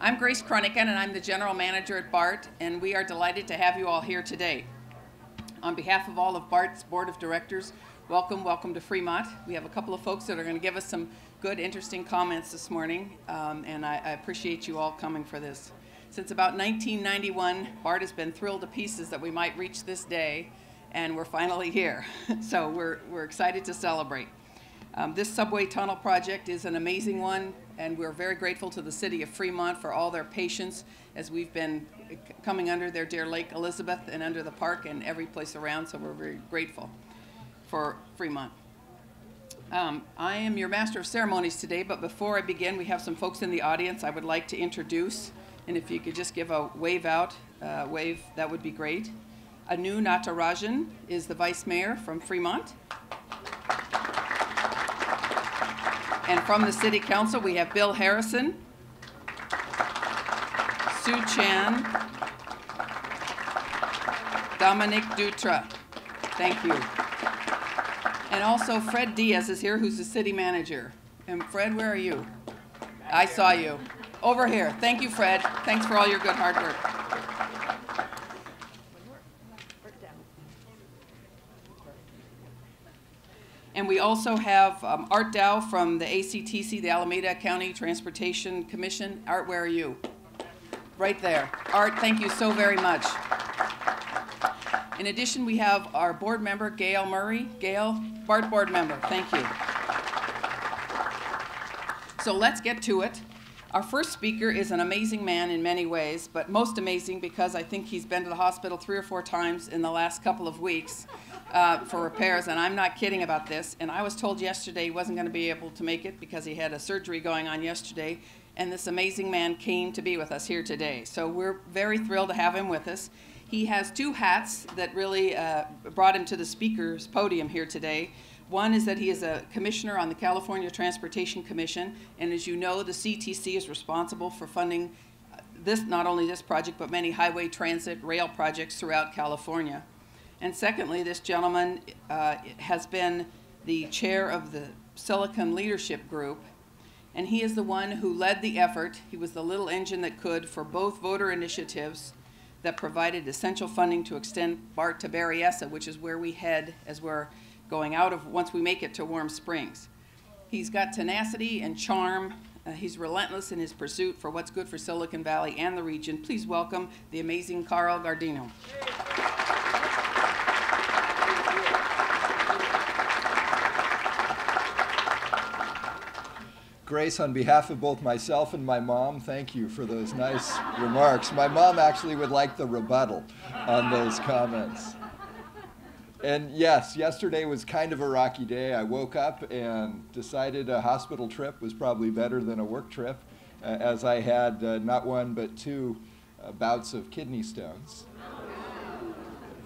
I'm Grace Kroniken, and I'm the General Manager at BART, and we are delighted to have you all here today. On behalf of all of BART's Board of Directors, welcome to Fremont. We have a couple of folks that are going to give us some good, interesting comments this morning, and I appreciate you all coming for this. Since about 1991, BART has been thrilled to pieces that we might reach this day, and we're finally here. So we're excited to celebrate. This subway tunnel project is an amazing one, and we're very grateful to the city of Fremont for all their patience as we've been coming under their dear Lake Elizabeth and under the park and every place around, so we're very grateful for Fremont. I am your master of ceremonies today, but before I begin, we have some folks in the audience I would like to introduce, and if you could just give a wave out, that would be great. Anu Natarajan is the Vice Mayor from Fremont. And from the City Council, we have Bill Harrison, Sue Chan, Dominique Dutra. Thank you. And also Fred Diaz is here, who's the City Manager. And Fred, where are you? I saw you. Over here. Thank you, Fred. Thanks for all your good hard work. And we also have Art Dow from the ACTC, the Alameda County Transportation Commission. Art, where are you? Right there. Art, thank you so very much. In addition, we have our board member, Gail Murray. Gail, BART board member, thank you. So let's get to it. Our first speaker is an amazing man in many ways, but most amazing because I think he's been to the hospital 3 or 4 times in the last couple of weeks. For repairs, and I'm not kidding about this. And I was told yesterday he wasn't going to be able to make it because he had a surgery going on yesterday, and this amazing man came to be with us here today. So we're very thrilled to have him with us. He has 2 hats that really brought him to the speaker's podium here today. One is that he is a commissioner on the California Transportation Commission, and as you know, the CTC is responsible for funding not only this project, but many highway transit rail projects throughout California. And secondly, this gentleman has been the chair of the Silicon Leadership Group, and he is the one who led the effort. He was the little engine that could for both voter initiatives that provided essential funding to extend BART to Berryessa, which is where we head as we're going out of, once we make it to Warm Springs. He's got tenacity and charm. He's relentless in his pursuit for what's good for Silicon Valley and the region. Please welcome the amazing Carl Guardino. Grace, on behalf of both myself and my mom, thank you for those nice remarks. My mom actually would like the rebuttal on those comments. And yes, yesterday was kind of a rocky day. I woke up and decided a hospital trip was probably better than a work trip, as I had not 1 but 2 bouts of kidney stones.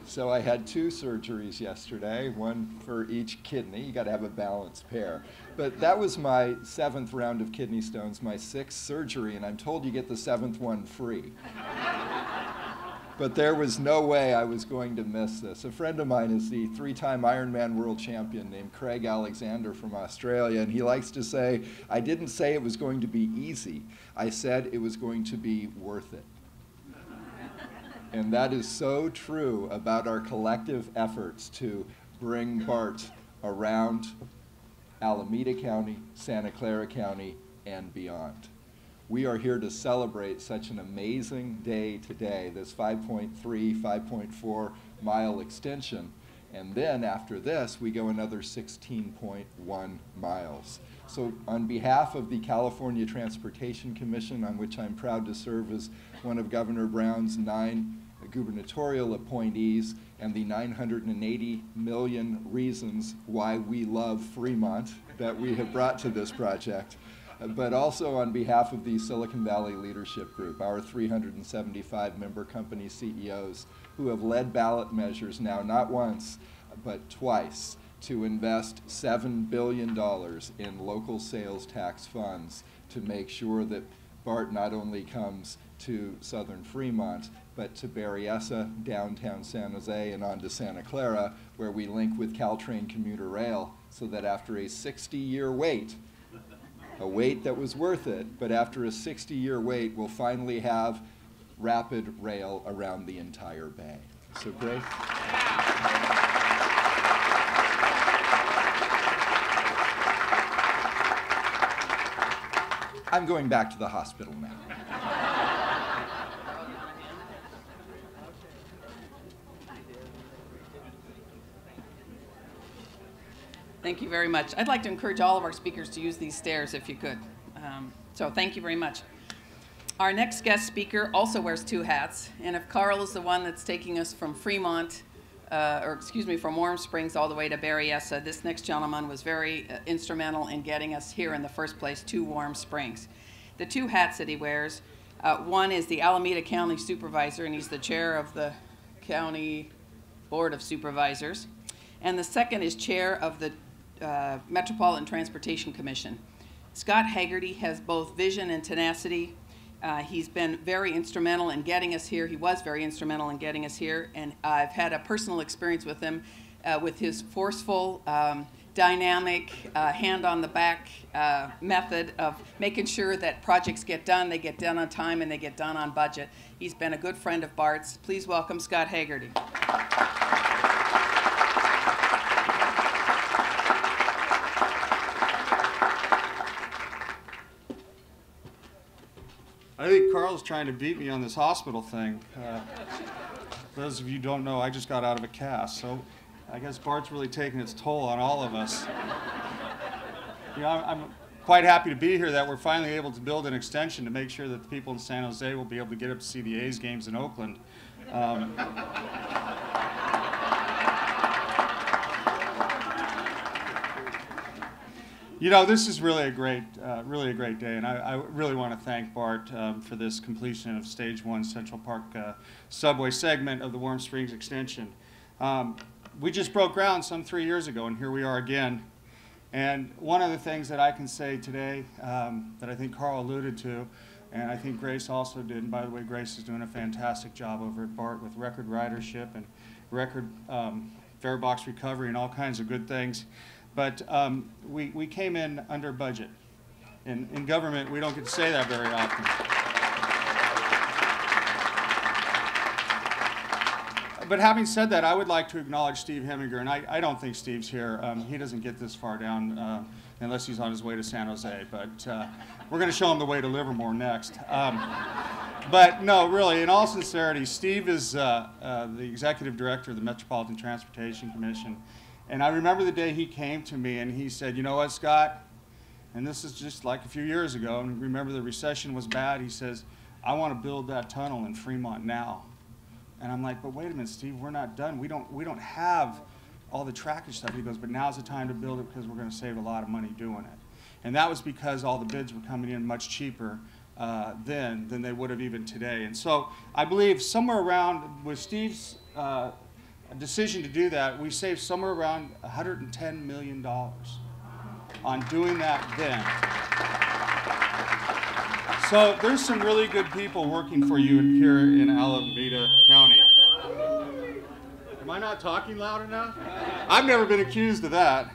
So I had 2 surgeries yesterday, 1 for each kidney. You got to have a balanced pair. But that was my 7th round of kidney stones, my 6th surgery, and I'm told you get the 7th one free. But there was no way I was going to miss this. A friend of mine is the 3-time Ironman world champion named Craig Alexander from Australia, and he likes to say, I didn't say it was going to be easy. I said it was going to be worth it. And that is so true about our collective efforts to bring BART around Alameda County, Santa Clara County, and beyond. We are here to celebrate such an amazing day today, this 5.3, 5.4 mile extension. And then after this, we go another 16.1 miles. So on behalf of the California Transportation Commission, on which I'm proud to serve as one of Governor Brown's 9 gubernatorial appointees, and the 980 million reasons why we love Fremont that we have brought to this project, but also on behalf of the Silicon Valley Leadership Group, our 375 member company CEOs who have led ballot measures now not once, but twice to invest $7 billion in local sales tax funds to make sure that BART not only comes to southern Fremont, but to Berryessa, downtown San Jose, and on to Santa Clara, where we link with Caltrain commuter rail, so that after a 60-year wait, A wait that was worth it, but after a 60-year wait, we'll finally have rapid rail around the entire bay. So Grace? I'm going back to the hospital now. Thank you very much. I'd like to encourage all of our speakers to use these stairs if you could. So thank you very much. Our next guest speaker also wears two hats, and if Carl is the one that's taking us from Fremont, from Warm Springs all the way to Berryessa, this next gentleman was very instrumental in getting us here in the first place to Warm Springs. The two hats that he wears, one is the Alameda County Supervisor, and he's the chair of the County Board of Supervisors, and the second is chair of the Metropolitan Transportation Commission. Scott Haggerty has both vision and tenacity. He's been very instrumental in getting us here. He was very instrumental in getting us here, and I've had a personal experience with him with his forceful, dynamic, hand-on-the-back method of making sure that projects get done, they get done on time, and they get done on budget. He's been a good friend of BART's. Please welcome Scott Haggerty. I think Carl's trying to beat me on this hospital thing. For those of you who don't know, I just got out of a cast, so I guess BART's really taking its toll on all of us. You know, I'm quite happy to be here that we're finally able to build an extension to make sure that the people in San Jose will be able to get up to see the A's games in Oakland. You know, this is really a great day, and I really want to thank BART for this completion of Stage 1 Central Park subway segment of the Warm Springs extension. We just broke ground some 3 years ago, and here we are again. And one of the things that I can say today that I think Carl alluded to, and I think Grace also did, and by the way, Grace is doing a fantastic job over at BART with record ridership and record fare box recovery and all kinds of good things. But we came in under budget. In government, we don't get to say that very often. But having said that, I would like to acknowledge Steve Heminger, and I don't think Steve's here. He doesn't get this far down unless he's on his way to San Jose. But we're going to show him the way to Livermore next. But no, really, in all sincerity, Steve is the executive director of the Metropolitan Transportation Commission. And I remember the day he came to me and he said, you know what, Scott, and this is just like a few years ago, and remember the recession was bad, he says, I want to build that tunnel in Fremont now. And I'm like, but wait a minute, Steve, we're not done. We don't have all the trackage stuff. He goes, but now's the time to build it because we're going to save a lot of money doing it. And that was because all the bids were coming in much cheaper then than they would have even today. And so I believe somewhere around, with Steve's a decision to do that, we saved somewhere around $110 million on doing that then. So there's some really good people working for you here in Alameda County. Am I not talking loud enough? I've never been accused of that.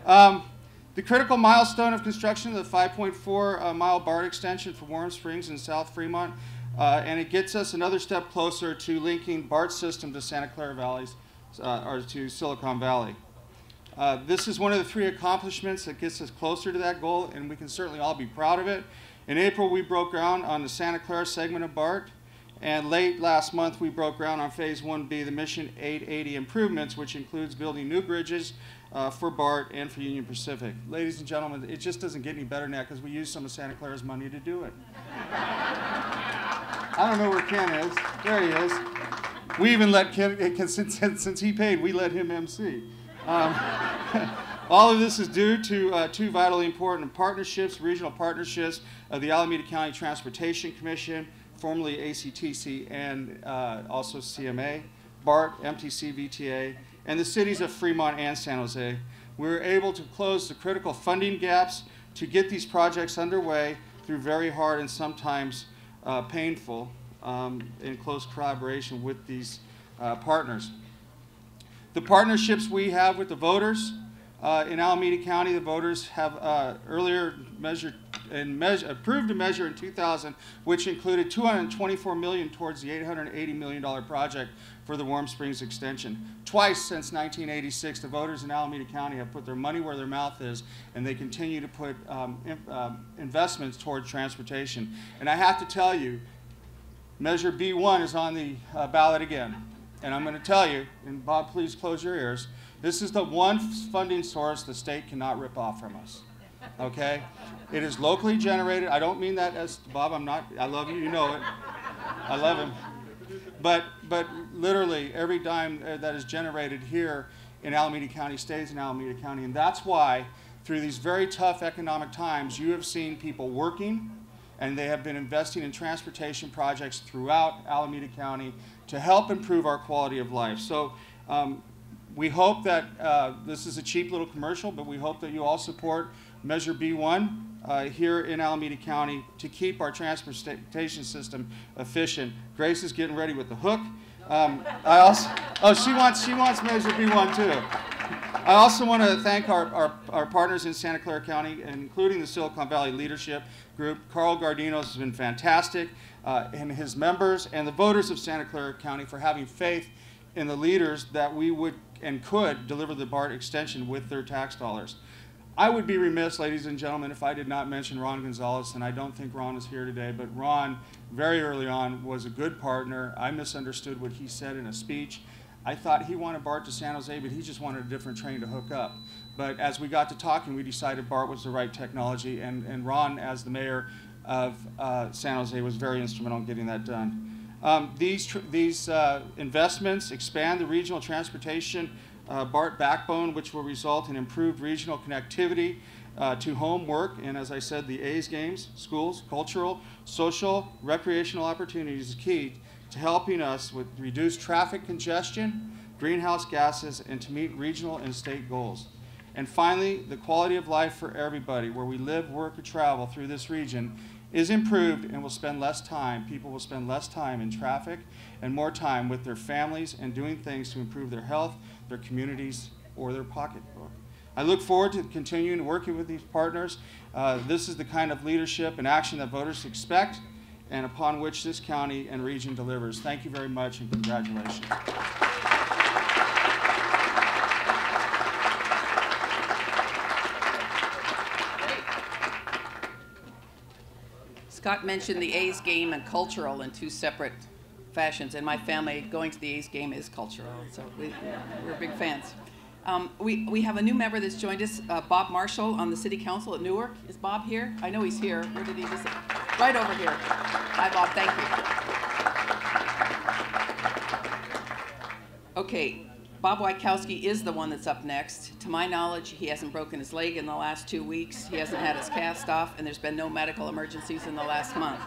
The critical milestone of construction of the 5.4 mile BART extension for Warm Springs and South Fremont, and it gets us another step closer to linking BART's system to Santa Clara Valley's, or to Silicon Valley. This is one of the 3 accomplishments that gets us closer to that goal, and we can certainly all be proud of it. In April, we broke ground on the Santa Clara segment of BART, and late last month, we broke ground on Phase 1B, the Mission 880 improvements, which includes building new bridges for BART and for Union Pacific. Ladies and gentlemen, it just doesn't get any better than that because we used some of Santa Clara's money to do it. I don't know where Ken is. There he is. We even let Ken, since he paid, we let him MC. All of this is due to 2 vitally important partnerships, regional partnerships of the Alameda County Transportation Commission, formerly ACTC, and also CMA, BART, MTC, VTA, and the cities of Fremont and San Jose. We were able to close the critical funding gaps to get these projects underway through very hard and sometimes painful in close collaboration with these partners. The partnerships we have with the voters, In Alameda County, the voters have earlier approved a measure in 2000, which included $224 million towards the $880 million project for the Warm Springs extension. Twice since 1986, the voters in Alameda County have put their money where their mouth is, and they continue to put investments toward transportation. And I have to tell you, Measure B1 is on the ballot again. And I'm going to tell you, and Bob, please close your ears, this is the one funding source the state cannot rip off from us. Okay? It is locally generated. I don't mean that as, Bob, I love you, you know it. I love him. But literally, every dime that is generated here in Alameda County stays in Alameda County. And that's why, through these very tough economic times, you have seen people working, and they have been investing in transportation projects throughout Alameda County to help improve our quality of life. So we hope that this is a cheap little commercial, but we hope that you all support Measure B1 here in Alameda County to keep our transportation system efficient. Grace is getting ready with the hook. She wants Measure B1 too. I also want to thank our partners in Santa Clara County, including the Silicon Valley Leadership Group. Carl Guardino has been fantastic, and his members, and the voters of Santa Clara County for having faith in the leaders that we would and could deliver the BART extension with their tax dollars. I would be remiss, ladies and gentlemen, if I did not mention Ron Gonzalez, and I don't think Ron is here today, but Ron, very early on, was a good partner. I misunderstood what he said in a speech. I thought he wanted BART to San Jose, but he just wanted a different train to hook up. But as we got to talking, we decided BART was the right technology, and Ron, as the mayor of San Jose, was very instrumental in getting that done. These investments expand the regional transportation BART backbone, which will result in improved regional connectivity to home, work, and as I said, the A's games, schools, cultural, social, recreational opportunities is key to helping us with reduce traffic congestion, greenhouse gases, and to meet regional and state goals. And finally, the quality of life for everybody, where we live, work, or travel through this region, is improved, and will spend less time. People will spend less time in traffic and more time with their families and doing things to improve their health, their communities, or their pocketbook. I look forward to continuing working with these partners. This is the kind of leadership and action that voters expect, and upon which this county and region delivers. Thank you very much, and congratulations. Scott mentioned the A's game and cultural in two separate fashions. In my family, going to the A's game is cultural, so we're big fans. We have a new member that's joined us, Bob Marshall, on the City Council at Newark. Is Bob here? I know he's here. Where did he visit? Right over here. Hi, Bob. Thank you. Okay, Bob Wieckowski is the one that's up next. To my knowledge, he hasn't broken his leg in the last 2 weeks. He hasn't had his cast off, and there's been no medical emergencies in the last month.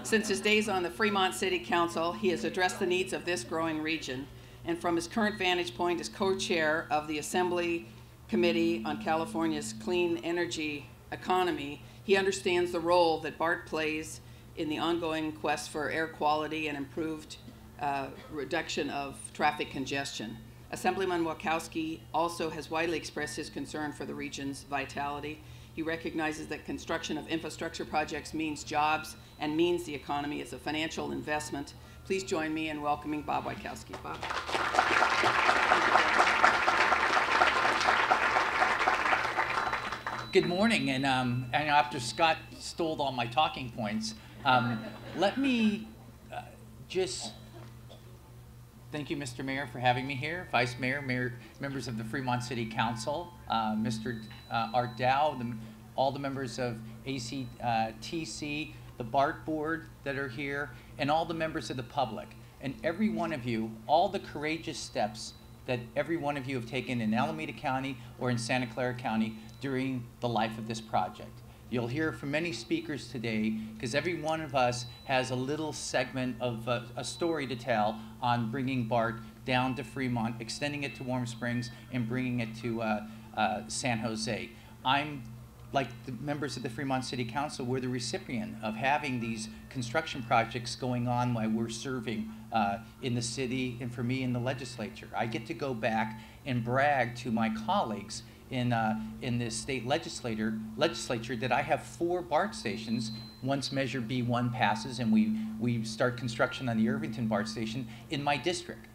Since his days on the Fremont City Council, he has addressed the needs of this growing region. And from his current vantage point as co-chair of the Assembly Committee on California's Clean Energy Economy, he understands the role that BART plays in the ongoing quest for air quality and improved reduction of traffic congestion. Assemblyman Wieckowski also has widely expressed his concern for the region's vitality. He recognizes that construction of infrastructure projects means jobs and means the economy. It's a financial investment. Please join me in welcoming Bob Wieckowski. Bob. Good morning, and after Scott stole all my talking points, let me just thank you, Mr. Mayor, for having me here, Vice Mayor, members of the Fremont City Council, Mr. Art Dow, all the members of ACTC, the BART board that are here, and all the members of the public, and every one of you, all the courageous steps that every one of you have taken in Alameda County or in Santa Clara County during the life of this project. You'll hear from many speakers today because every one of us has a little segment of a story to tell on bringing BART down to Fremont, extending it to Warm Springs, and bringing it to San Jose. I'm, like the members of the Fremont City Council, we're the recipient of having these construction projects going on while we're serving in the city, and for me in the legislature. I get to go back and brag to my colleagues in the state legislature that I have 4 BART stations once Measure B1 passes and we start construction on the Irvington BART station in my district.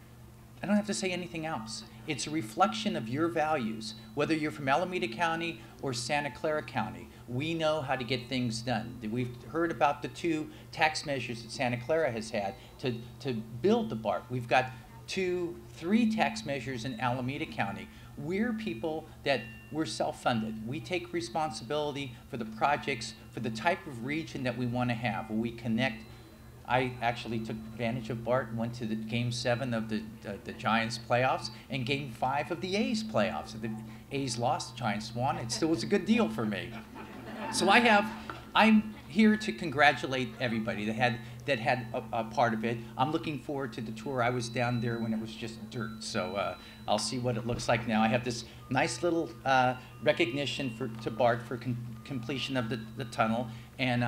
I don't have to say anything else. It's a reflection of your values. Whether you're from Alameda County or Santa Clara County, we know how to get things done. We've heard about the 2 tax measures that Santa Clara has had to build the BART. We've got 3 tax measures in Alameda County. We're people that we're self-funded. We take responsibility for the projects, for the type of region that we want to have, where we connect. I actually took advantage of BART and went to the Game 7 of the Giants playoffs and Game 5 of the A's playoffs. If the A's lost, the Giants won. It still was a good deal for me. So I'm here to congratulate everybody that had a part of it. I'm looking forward to the tour. I was down there when it was just dirt, so I'll see what it looks like now. I have this nice little recognition to BART for completion of the tunnel, and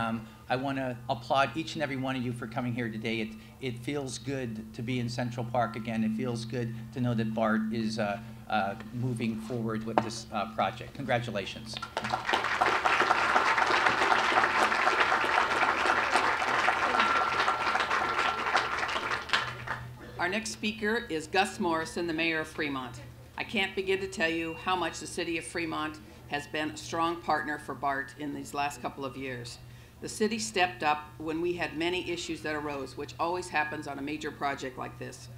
I want to applaud each and every one of you for coming here today. It feels good to be in Central Park again. It feels good to know that BART is moving forward with this project. Congratulations. Our next speaker is Gus Morrison, the mayor of Fremont. I can't begin to tell you how much the city of Fremont has been a strong partner for BART in these last couple of years. The city stepped up when we had many issues that arose, which always happens on a major project like this.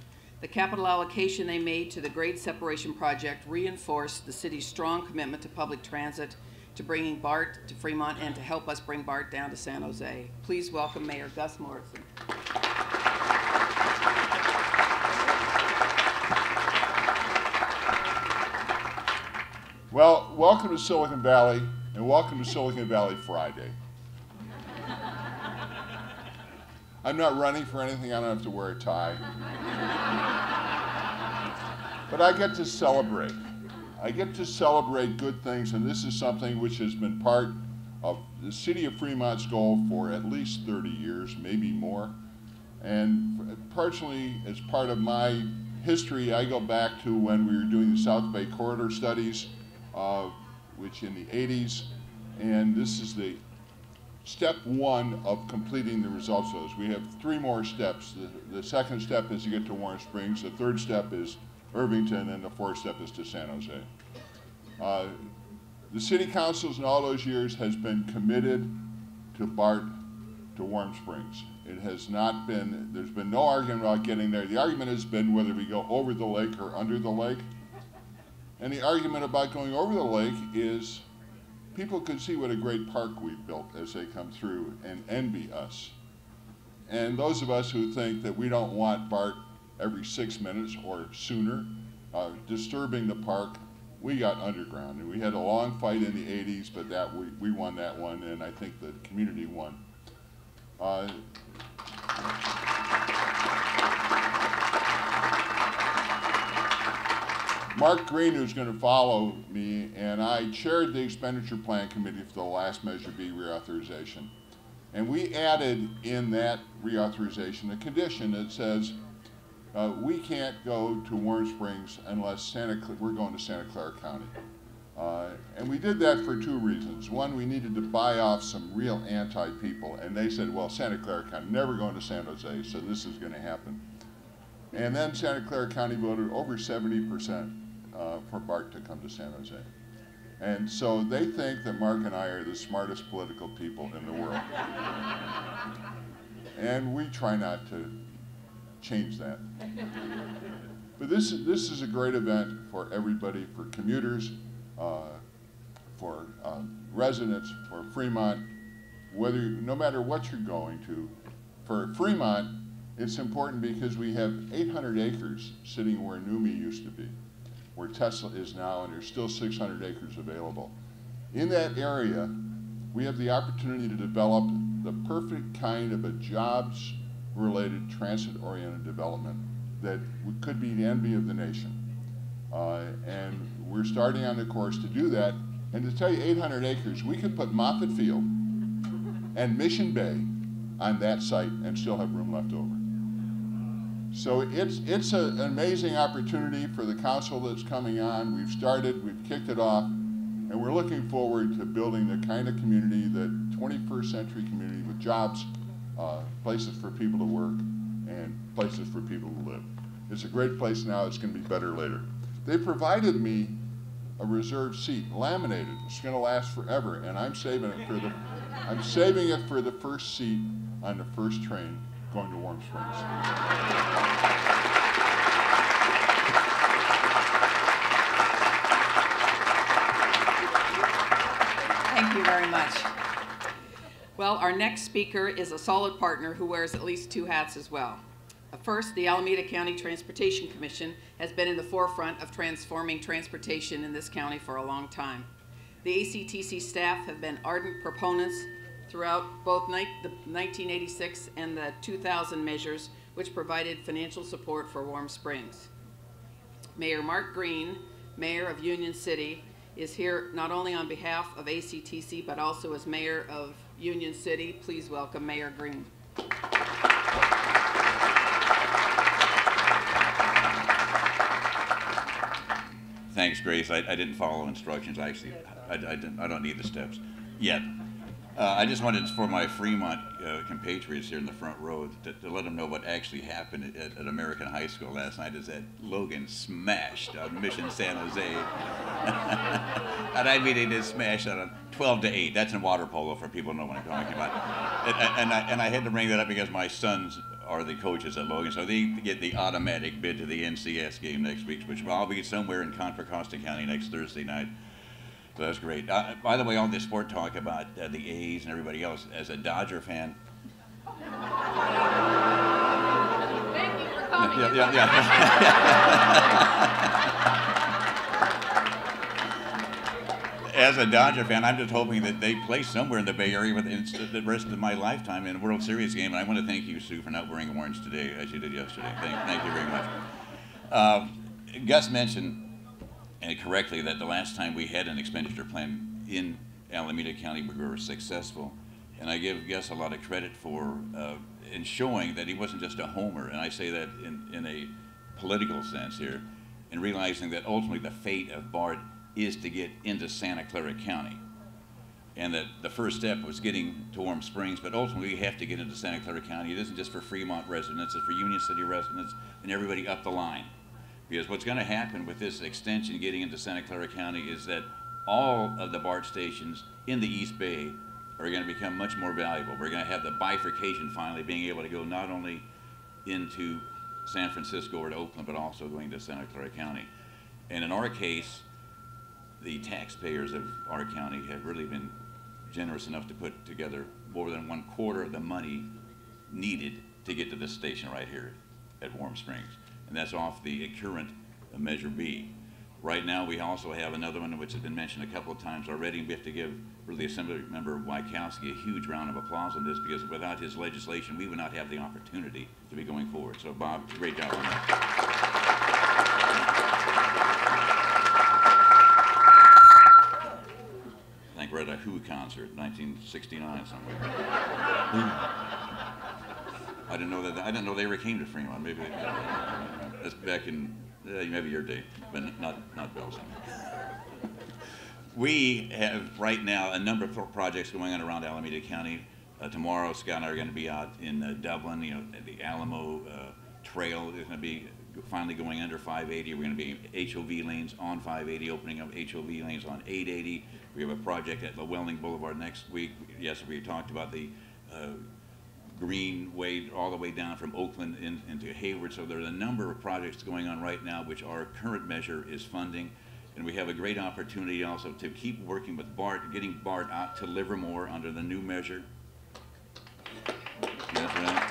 The capital allocation they made to the grade separation project reinforced the city's strong commitment to public transit, to bringing BART to Fremont, and to help us bring BART down to San Jose. Please welcome Mayor Gus Morrison. Well, welcome to Silicon Valley, and welcome to Silicon Valley Friday. I'm not running for anything. I don't have to wear a tie. But I get to celebrate. I get to celebrate good things, and this is something which has been part of the city of Fremont's goal for at least 30 years, maybe more. And partially as part of my history, I go back to when we were doing the South Bay Corridor studies, which in the 80s, and this is the step 1 of completing the results of those. We have 3 more steps. The second step is to get to Warm Springs, the third step is Irvington, and the 4th step is to San Jose. The city councils in all those years has been committed to BART to Warm Springs. It has not been, there's been no argument about getting there. The argument has been whether we go over the lake or under the lake. And the argument about going over the lake is people could see what a great park we've built as they come through and envy us. And those of us who think that we don't want BART every 6 minutes or sooner disturbing the park, we got underground. And we had a long fight in the 80s, but we won that one, and I think the community won. Mark Green, who's going to follow me, and I chaired the expenditure plan committee for the last Measure B reauthorization. And we added in that reauthorization a condition that says we can't go to Warm Springs unless we're going to Santa Clara County. And we did that for 2 reasons. One, we needed to buy off some real anti-people, and they said, well, Santa Clara County, never going to San Jose, so this is going to happen. And then Santa Clara County voted over 70% for BART to come to San Jose. And so they think that Mark and I are the smartest political people in the world. And we try not to change that. But this is a great event for everybody, for commuters, for residents, for Fremont, no matter what you're going to. For Fremont, it's important because we have 800 acres sitting where NUMMI used to be, where Tesla is now, and there's still 600 acres available. In that area, we have the opportunity to develop the perfect kind of a jobs-related, transit-oriented development that could be the envy of the nation. And we're starting on the course to do that. And to tell you 800 acres, we could put Moffett Field and Mission Bay on that site and still have room left over. So it's an amazing opportunity for the council that's coming on. We've kicked it off, And we're looking forward to building the kind of community, that 21st century community with jobs, places for people to work, and places for people to live. It's a great place now. It's going to be better later. They provided me a reserved seat, laminated. It's going to last forever, and I'm saving it for the first seat on the first train going to Warm Springs. Thank you very much. Well, our next speaker is a solid partner who wears at least two hats as well. First, the Alameda County Transportation Commission has been in the forefront of transforming transportation in this county for a long time. The ACTC staff have been ardent proponents throughout both the 1986 and the 2000 measures, which provided financial support for Warm Springs. Mayor Mark Green, Mayor of Union City, is here not only on behalf of ACTC, but also as Mayor of Union City. Please welcome Mayor Green. Thanks, Grace. I didn't follow instructions. I don't need the steps yet. I just wanted for my Fremont compatriots here in the front row to let them know what actually happened at American High School last night is that Logan smashed on Mission San Jose. And I mean, they did smash on 12-8. That's in water polo for people who know what I'm talking about. And I had to bring that up because my sons are the coaches at Logan, so they get the automatic bid to the NCS game next week, which will all be somewhere in Contra Costa County next Thursday night. So that's great. By the way, all this sport talk about the A's and everybody else, as a Dodger fan. Thank you for coming. As a Dodger fan, I'm just hoping that they play somewhere in the Bay Area for the rest of my lifetime in a World Series game. And I want to thank you, Sue, for not wearing orange today as you did yesterday. Thank you very much. Gus mentioned, and correctly, that the last time we had an expenditure plan in Alameda County, we were successful. And I give Gus a lot of credit for in showing that he wasn't just a homer. And I say that in a political sense here, and realizing that ultimately the fate of BART is to get into Santa Clara County. And that the first step was getting to Warm Springs, but ultimately we have to get into Santa Clara County. It isn't just for Fremont residents, it's for Union City residents and everybody up the line. Because what's going to happen with this extension getting into Santa Clara County is that all of the BART stations in the East Bay are going to become much more valuable. We're going to have the bifurcation finally, being able to go not only into San Francisco or to Oakland, but also going to Santa Clara County. And in our case, the taxpayers of our county have really been generous enough to put together more than 1/4 of the money needed to get to this station right here at Warm Springs. And that's off the current Measure B. Right now, we also have another one which has been mentioned a couple of times already. We have to give really Assembly Member Wieckowski a huge round of applause on this, because without his legislation, we would not have the opportunity to be going forward. So, Bob, great job on that. I think we're at a Who concert, 1969 somewhere. I didn't know they ever came to Fremont. Maybe that's back in maybe your day, but not Bell's. We have right now a number of projects going on around Alameda County. Tomorrow, Scott and I are going to be out in Dublin. The Alamo Trail is going to be finally going under 580. We're going to be HOV lanes on 580, opening up HOV lanes on 880. We have a project at Llewellyn Boulevard next week. Yes, we talked about the Greenway all the way down from Oakland into Hayward. So there's a number of projects going on right now which our current measure is funding. And we have a great opportunity also to keep working with BART, getting BART out to Livermore under the new measure. That's right.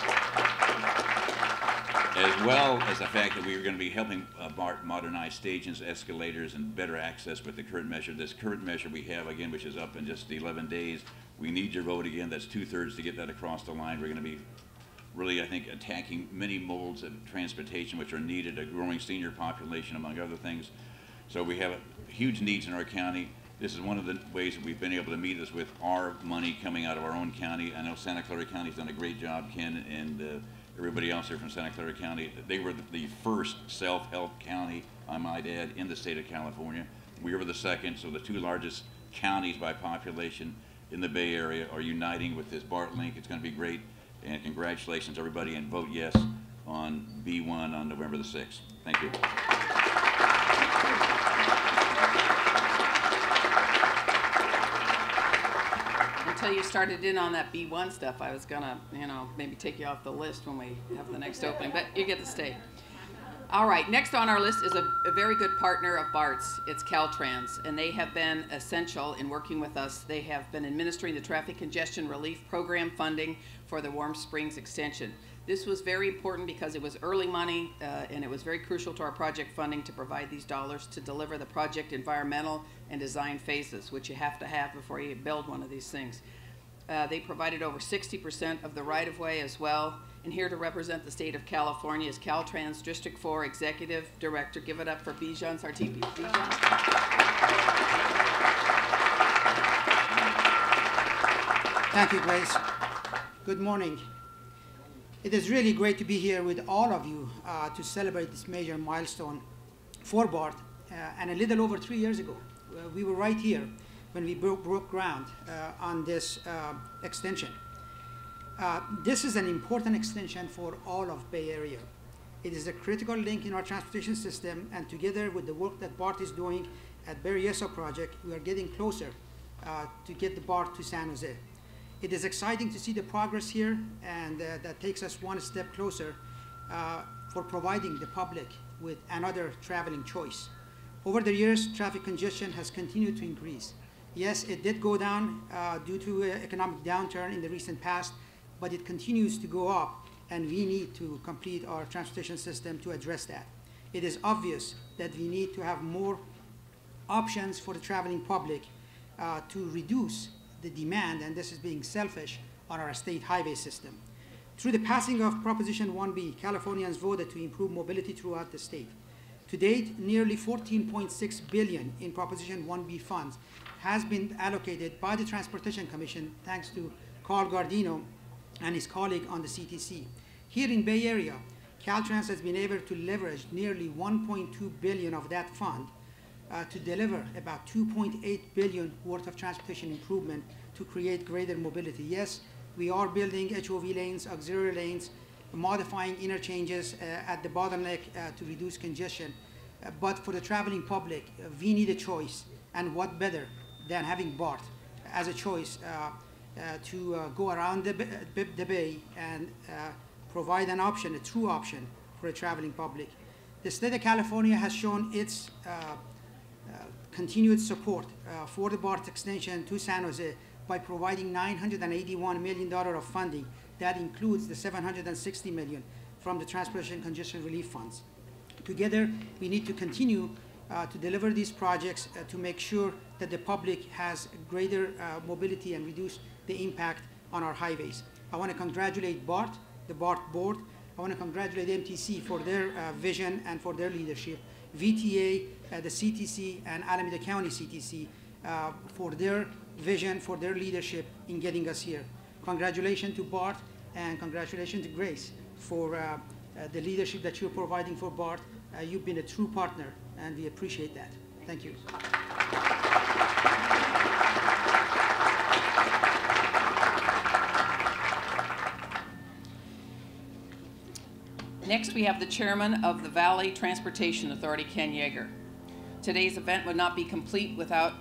As well as the fact that we are going to be helping BART modernize stations, escalators, and better access with the current measure. This current measure we have, again, which is up in just 11 days. We need your vote again. That's 2/3 to get that across the line. We're going to be really, I think, attacking many modes of transportation which are needed, a growing senior population, among other things. So we have huge needs in our county. This is one of the ways that we've been able to meet this with our money coming out of our own county. I know Santa Clara County's done a great job, Ken, and everybody else here from Santa Clara County. They were the first self-help county, I might add, in the state of California. We were the second, so the two largest counties by population in the Bay Area are uniting with this BART link. It's going to be great, and congratulations everybody, and vote yes on B1 on November the 6th. Thank you. Until you started in on that B1 stuff, I was gonna, maybe take you off the list when we have the next opening, but you get to stay. All right, next on our list is a very good partner of BART's. It's Caltrans, and they have been essential in working with us. They have been administering the traffic congestion relief program funding for the Warm Springs extension. This was very important because it was early money, and it was very crucial to our project funding to provide these dollars to deliver the project environmental and design phases, which you have to have before you build one of these things. They provided over 60% of the right-of-way as well. And here to represent the state of California is Caltrans District 4 Executive Director. Give it up for Bijan Sartipi. Thank you, Grace. Good morning. It is really great to be here with all of you to celebrate this major milestone for BART. And a little over 3 years ago, we were right here when we broke ground on this extension. This is an important extension for all of Bay Area. It is a critical link in our transportation system, and together with the work that BART is doing at Berryessa project, we are getting closer to get the BART to San Jose. It is exciting to see the progress here, and that takes us one step closer for providing the public with another traveling choice. Over the years, traffic congestion has continued to increase. Yes, it did go down due to economic downturn in the recent past, but it continues to go up, and we need to complete our transportation system to address that. It is obvious that we need to have more options for the traveling public to reduce the demand, and this is being selfish, on our state highway system. Through the passing of Proposition 1B, Californians voted to improve mobility throughout the state. To date, nearly $14.6 billion in Proposition 1B funds has been allocated by the Transportation Commission, thanks to Carl Guardino and his colleague on the CTC. Here in Bay Area, Caltrans has been able to leverage nearly $1.2 billion of that fund to deliver about $2.8 billion worth of transportation improvement to create greater mobility. Yes, we are building HOV lanes, auxiliary lanes, modifying interchanges at the bottleneck to reduce congestion. But for the traveling public, we need a choice, and what better than having BART as a choice to go around the Bay and provide an option, a true option for the traveling public. The state of California has shown its continued support for the BART extension to San Jose by providing $981 million of funding. That includes the $760 million from the Transportation Congestion Relief Funds. Together, we need to continue to deliver these projects to make sure that the public has greater mobility and reduce the impact on our highways. I want to congratulate BART, the BART board. I want to congratulate MTC for their vision and for their leadership. VTA, the CTC, and Alameda County CTC for their vision, for their leadership in getting us here. Congratulations to BART, and congratulations to Grace for the leadership that you're providing for BART. You've been a true partner, and we appreciate that. Thank you. Next, we have the chairman of the Valley Transportation Authority, Ken Jaeger. Today's event would not be complete without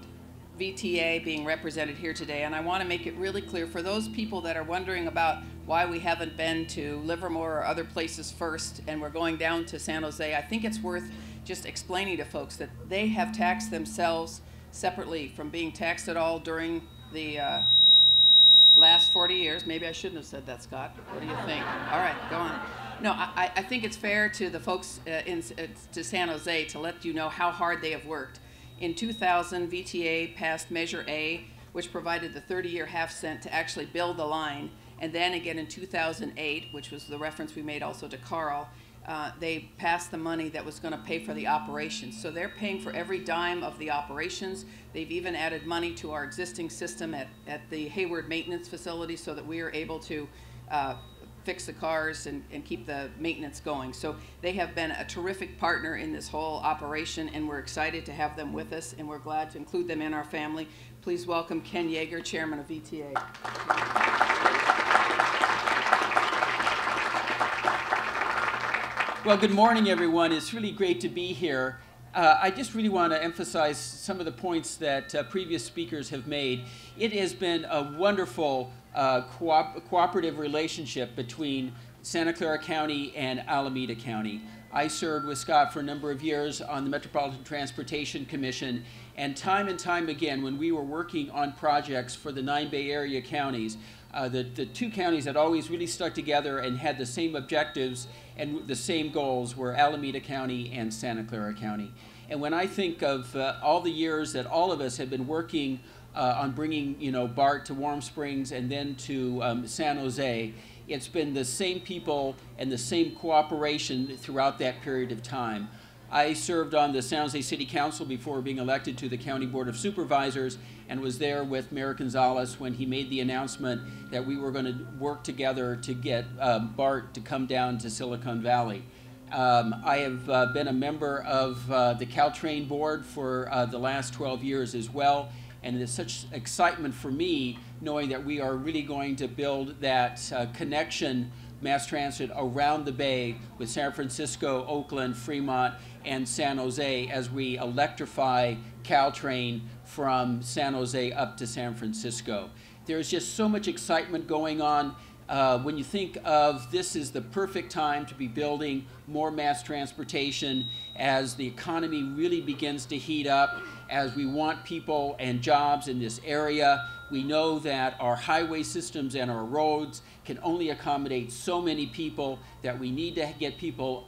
VTA being represented here today, and I want to make it really clear for those people that are wondering about why we haven't been to Livermore or other places first and we're going down to San Jose. I think it's worth just explaining to folks that they have taxed themselves separately from being taxed at all during the last 40 years. Maybe I shouldn't have said that, Scott. What do you think? All right, go on. No, I think it's fair to the folks to San Jose to let you know how hard they have worked. In 2000, VTA passed Measure A, which provided the 30-year half cent to actually build the line. And then again in 2008, which was the reference we made also to Carl, they passed the money that was going to pay for the operations. So they're paying for every dime of the operations. They've even added money to our existing system at the Hayward Maintenance Facility so that we are able to fix the cars and keep the maintenance going. So they have been a terrific partner in this whole operation, and we're excited to have them with us, and we're glad to include them in our family. Please welcome Ken Jaeger, Chairman of ETA. Well, good morning, everyone. It's really great to be here. I just really want to emphasize some of the points that previous speakers have made. It has been a wonderful cooperative relationship between Santa Clara County and Alameda County. I served with Scott for a number of years on the Metropolitan Transportation Commission, and time again, when we were working on projects for the 9 Bay Area counties, the two counties that always really stuck together and had the same objectives and the same goals were Alameda County and Santa Clara County. And when I think of all the years that all of us have been working on bringing, BART to Warm Springs and then to San Jose, it's been the same people and the same cooperation throughout that period of time. I served on the San Jose City Council before being elected to the County Board of Supervisors, and was there with Mayor Gonzalez when he made the announcement that we were going to work together to get BART to come down to Silicon Valley. I have been a member of the Caltrain board for the last 12 years as well, and it is such excitement for me knowing that we are really going to build that connection mass transit around the bay with San Francisco, Oakland, Fremont, and San Jose as we electrify Caltrain from San Jose up to San Francisco. There's just so much excitement going on. When you think of this is the perfect time to be building more mass transportation as the economy really begins to heat up, as we want people and jobs in this area. We know that our highway systems and our roads can only accommodate so many people, that we need to get people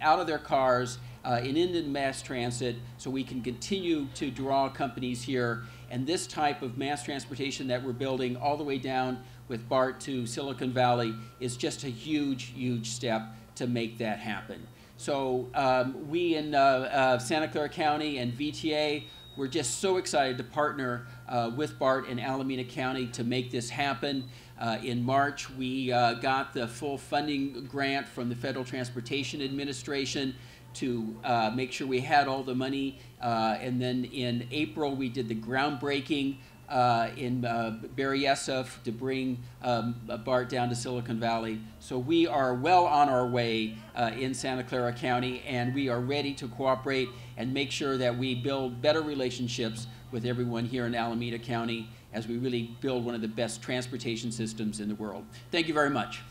out of their cars and into mass transit so we can continue to draw companies here. And this type of mass transportation that we're building all the way down with BART to Silicon Valley is just a huge, huge step to make that happen. So we in Santa Clara County and VTA, we're just so excited to partner with BART in Alameda County to make this happen. In March, we got the full funding grant from the Federal Transportation Administration to make sure we had all the money. And then in April, we did the groundbreaking in Berryessa to bring BART down to Silicon Valley. So we are well on our way in Santa Clara County, and we are ready to cooperate and make sure that we build better relationships with everyone here in Alameda County as we really build one of the best transportation systems in the world. Thank you very much.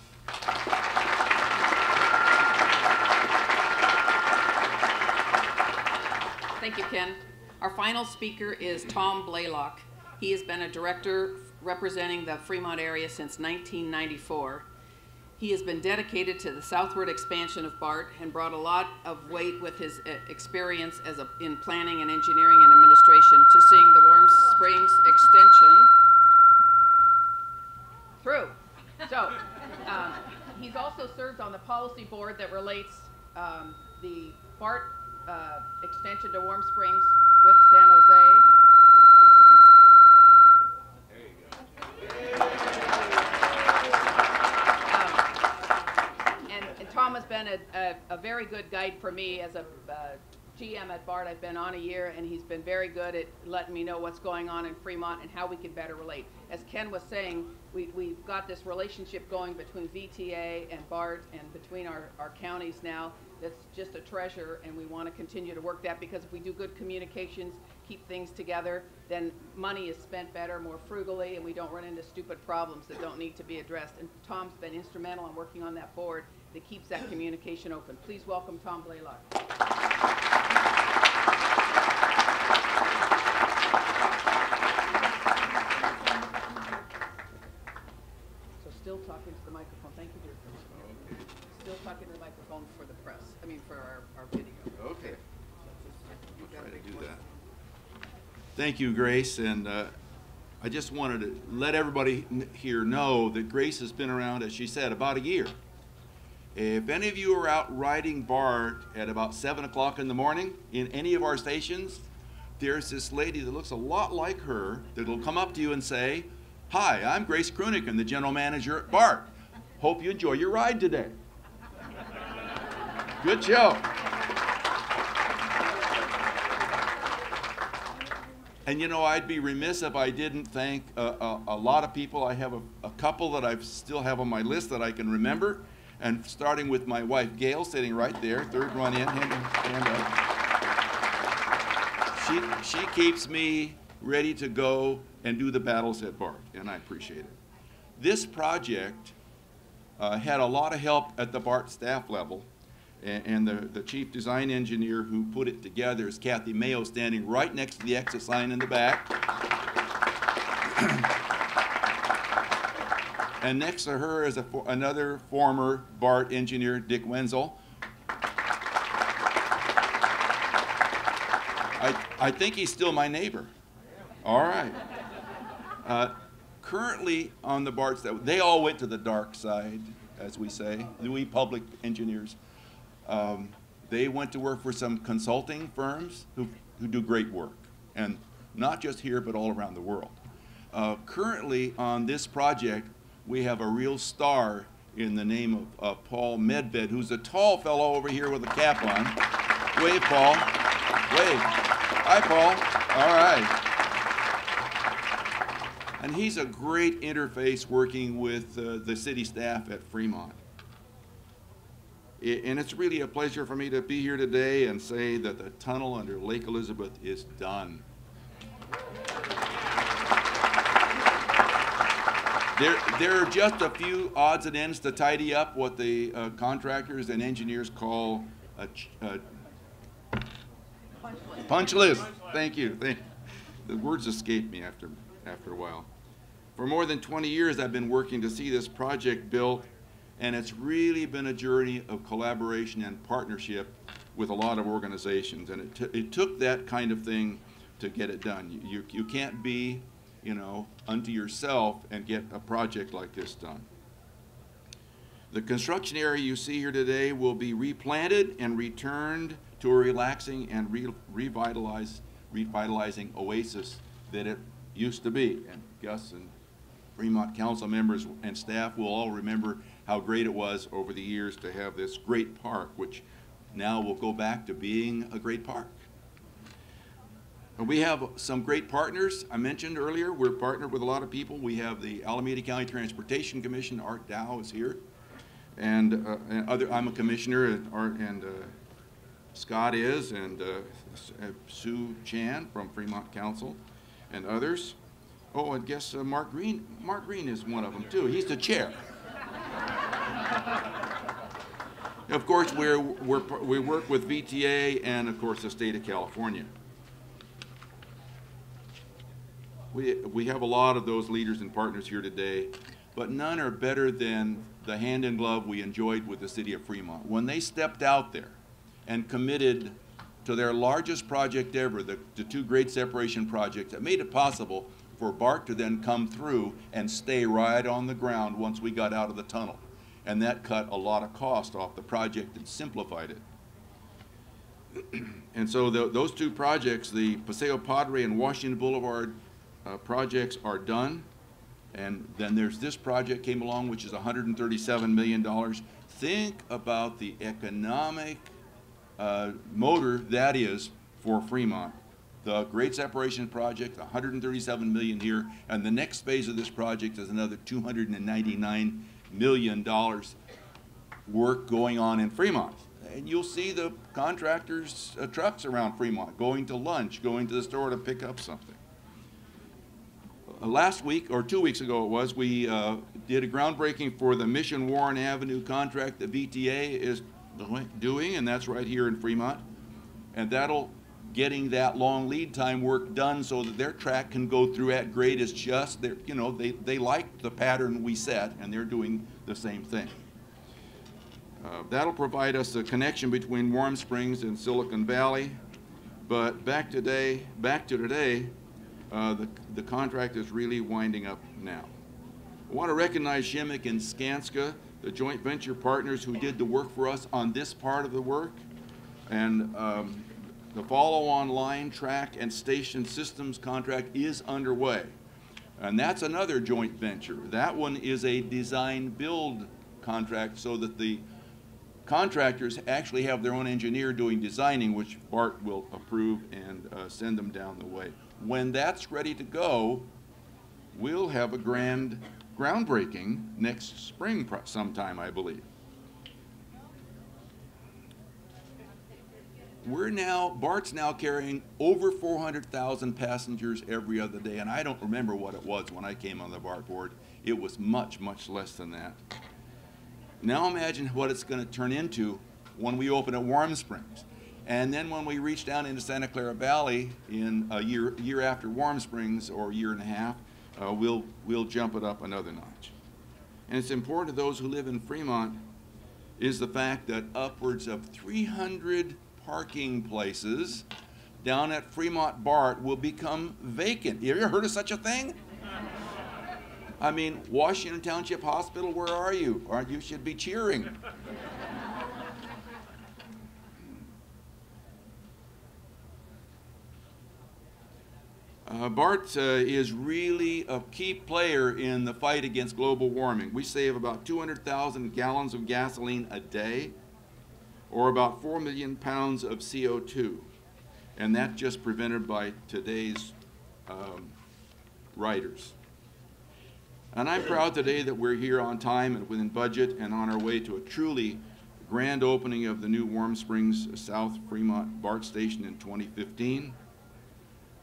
Thank you, Ken. Our final speaker is Tom Blaylock. He has been a director representing the Fremont area since 1994. He has been dedicated to the southward expansion of BART and brought a lot of weight with his experience in planning and engineering and administration to seeing the Warm Springs extension through. So he's also served on the policy board that relates the BART extension to Warm Springs with San Jose. And Tom has been a very good guide for me as a GM at BART. I've been on a year, and he's been very good at letting me know what's going on in Fremont and how we can better relate. As Ken was saying, we've got this relationship going between VTA and BART and between our counties now. That's just a treasure, and we want to continue to work that, because if we do good communications, keep things together, then money is spent better, more frugally, and we don't run into stupid problems that don't need to be addressed. And Tom's been instrumental in working on that board that keeps that communication open. Please welcome Tom Blaylock. So still talking to the microphone. Thank you, dear. Still talking to the microphone for the press. I mean, for our video. Okay. I'll try to do that. Thank you, Grace. And I just wanted to let everybody here know that Grace has been around, as she said, about a year. If any of you are out riding BART at about 7 o'clock in the morning in any of our stations, there's this lady that looks a lot like her that will come up to you and say, "Hi, I'm Grace Krunick. I'm the general manager at BART. Hope you enjoy your ride today. Good show. And you know, I'd be remiss if I didn't thank a lot of people. I have a couple that I still have on my list that I can remember. And starting with my wife, Gail, sitting right there, third one in, hand up. She keeps me ready to go and do the battles at BART, and I appreciate it. This project had a lot of help at the BART staff level. And the chief design engineer who put it together is Kathy Mayo, standing right next to the exit sign in the back. And next to her is another former BART engineer, Dick Wenzel. I think he's still my neighbor. All right. Currently on the BART staff, they all went to the dark side, as we say, we public engineers. They went to work for some consulting firms who do great work, and not just here, but all around the world. Currently on this project, we have a real star in the name of Paul Medved, who's a tall fellow over here with a cap on. Wave, Paul. Wave. Hi, Paul. All right. And he's a great interface working with the city staff at Fremont. And it's really a pleasure for me to be here today and say that the tunnel under Lake Elizabeth is done. There are just a few odds and ends to tidy up what the contractors and engineers call a punch list. Thank you. The words escape me after a while. For more than 20 years, I've been working to see this project built, and it's really been a journey of collaboration and partnership with a lot of organizations. And it took that kind of thing to get it done. You can't be, you know, unto yourself and get a project like this done. The construction area you see here today will be replanted and returned to a relaxing and revitalizing oasis that it used to be. And Gus and Fremont council members and staff will all remember how great it was over the years to have this great park, which now will go back to being a great park. We have some great partners. I mentioned earlier, we're partnered with a lot of people. We have the Alameda County Transportation Commission. Art Dow is here. And I'm a commissioner, and Scott is, and Sue Chan from Fremont Council, and others. Oh, and guess Mark Green. Mark Green is one of them too. He's the chair. Of course, we work with VTA and, of course, the state of California. We have a lot of those leaders and partners here today, but none are better than the hand in glove we enjoyed with the city of Fremont. When they stepped out there and committed to their largest project ever, the two grade separation projects, that made it possible for BART to then come through and stay right on the ground once we got out of the tunnel. And that cut a lot of cost off the project and simplified it. And so those two projects, the Paseo Padre and Washington Boulevard projects, are done. And then there's this project came along, which is $137 million. Think about the economic motor that is for Fremont. The Great Separation Project, $137 million here, and the next phase of this project is another $299 million work going on in Fremont. And you'll see the contractors' trucks around Fremont going to lunch, going to the store to pick up something. Last week, or 2 weeks ago it was, we did a groundbreaking for the Mission Warren Avenue contract that VTA is doing, and that's right here in Fremont. And getting that long lead time work done so that their track can go through at grade is just, you know, they like the pattern we set, and they're doing the same thing. That'll provide us a connection between Warm Springs and Silicon Valley. But back to today, the contract is really winding up now. I want to recognize Heminger and Skanska, the joint venture partners who did the work for us on this part of the work. And the follow-on line, track, and station systems contract is underway. And that's another joint venture. That one is a design-build contract so that the contractors actually have their own engineer doing designing, which BART will approve and send them down the way. When that's ready to go, we'll have a grand groundbreaking next spring sometime, I believe. BART's now carrying over 400,000 passengers every other day, and I don't remember what it was when I came on the BART board. It was much, much less than that. Now imagine what it's going to turn into when we open at Warm Springs. And then when we reach down into Santa Clara Valley in a year after Warm Springs, or a year and a half, we'll jump it up another notch. And it's important to those who live in Fremont is the fact that upwards of 300 parking places down at Fremont BART will become vacant. You ever heard of such a thing? I mean, Washington Township Hospital, where are you? You should be cheering. BART is really a key player in the fight against global warming. We save about 200,000 gallons of gasoline a day, or about 4 million pounds of CO2. And that's just prevented by today's riders. And I'm proud today that we're here on time and within budget and on our way to a truly grand opening of the new Warm Springs South Fremont BART station in 2015.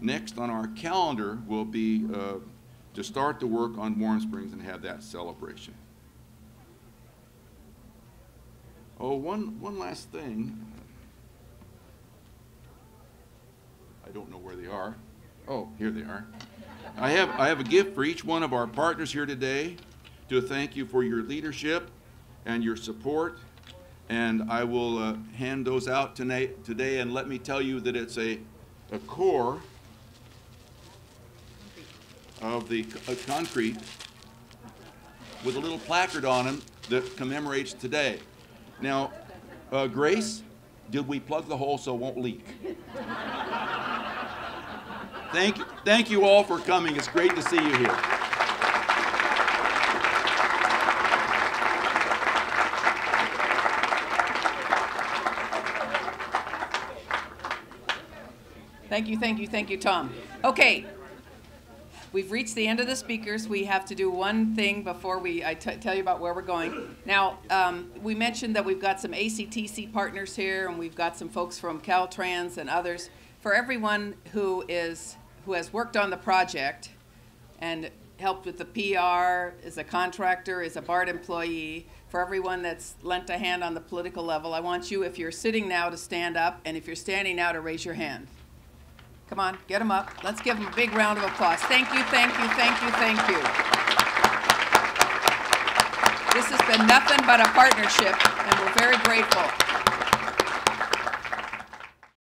Next on our calendar will be to start the work on Warm Springs and have that celebration. Oh, one last thing. I don't know where they are. Oh, here they are. I have a gift for each one of our partners here today to thank you for your leadership and your support. And I will hand those out today, and let me tell you that it's a core of the concrete with a little placard on them that commemorates today. Now, Grace, did we plug the hole so it won't leak? Thank you all for coming. It's great to see you here. Thank you, Tom. Okay. We've reached the end of the speakers. We have to do one thing before I tell you about where we're going. Now, we mentioned that we've got some ACTC partners here, and we've got some folks from Caltrans and others. For everyone who has worked on the project and helped with the PR, is a contractor, is a BART employee, for everyone that's lent a hand on the political level, I want you, if you're sitting now, to stand up, and if you're standing now, to raise your hand. Come on, get them up. Let's give them a big round of applause. Thank you, thank you, thank you, thank you. This has been nothing but a partnership, and we're very grateful.